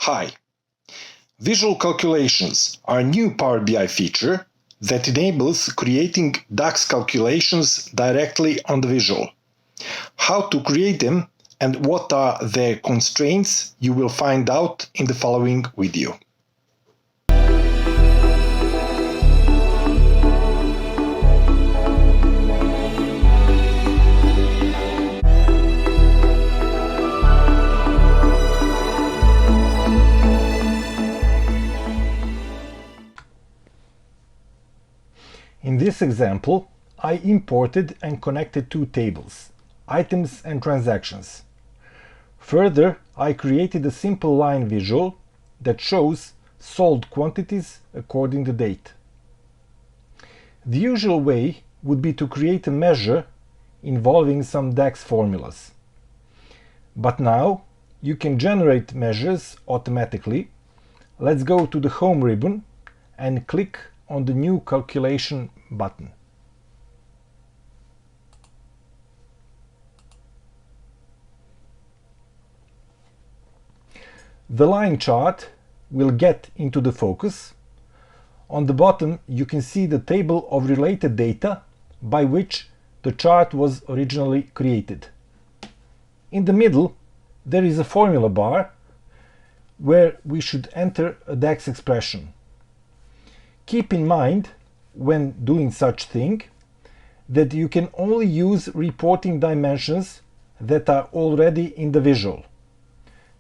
Hi! Visual calculations are a new Power BI feature that enables creating DAX calculations directly on the visual. How to create them and what are their constraints you will find out in the following video. In this example, I imported and connected two tables, items and transactions. Further, I created a simple line visual that shows sold quantities according to date. The usual way would be to create a measure involving some DAX formulas. But now you can generate measures automatically. Let's go to the Home ribbon and click on the New Calculation button. The line chart will get into the focus. On the bottom you can see the table of related data by which the chart was originally created. In the middle there is a formula bar where we should enter a DAX expression. Keep in mind, when doing such thing, that you can only use reporting dimensions that are already in the visual.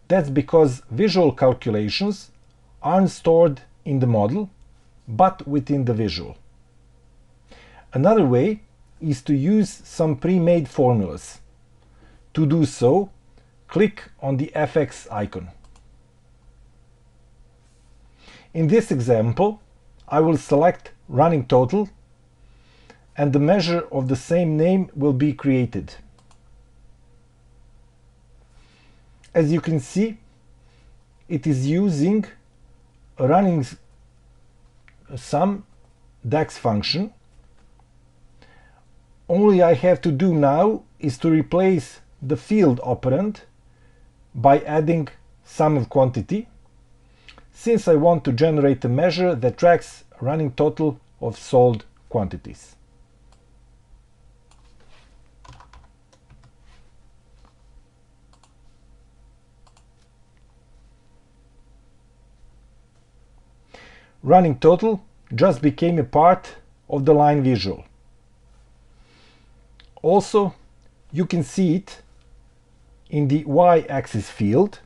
That's because visual calculations aren't stored in the model, but within the visual. Another way is to use some pre-made formulas. To do so, click on the FX icon. In this example, I will select running total and the measure of the same name will be created. As you can see, it is using a running sum DAX function. All I have to do now is to replace the field operand by adding sum of quantity, since I want to generate a measure that tracks running total of sold quantities. Running total just became a part of the line visual. Also, you can see it in the y-axis field.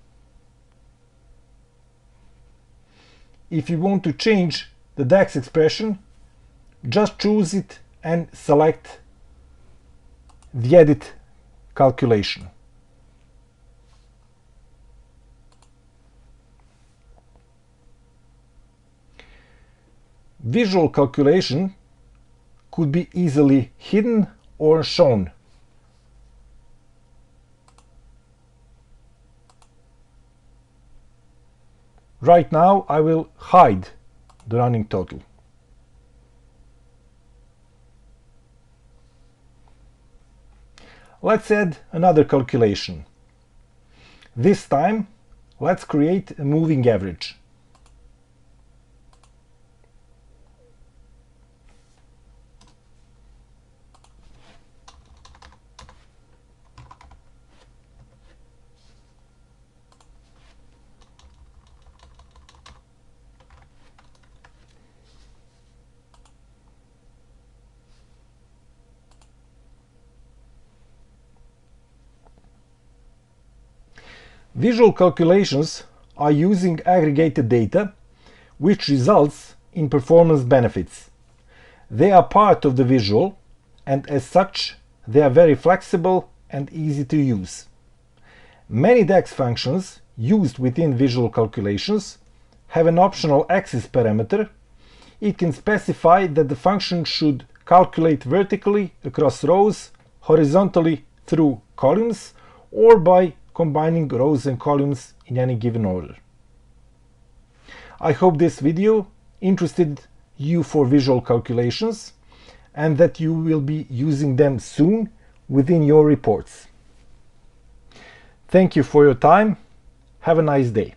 If you want to change the DAX expression, just choose it and select the Edit Calculation. Visual calculation could be easily hidden or shown. Right now I will hide the running total. Let's add another calculation. This time let's create a moving average. Visual calculations are using aggregated data, which results in performance benefits. They are part of the visual, and as such, they are very flexible and easy to use. Many DAX functions used within visual calculations have an optional axis parameter. It can specify that the function should calculate vertically across rows, horizontally through columns, or by combining rows and columns in any given order. I hope this video interested you for visual calculations and that you will be using them soon within your reports. Thank you for your time. Have a nice day.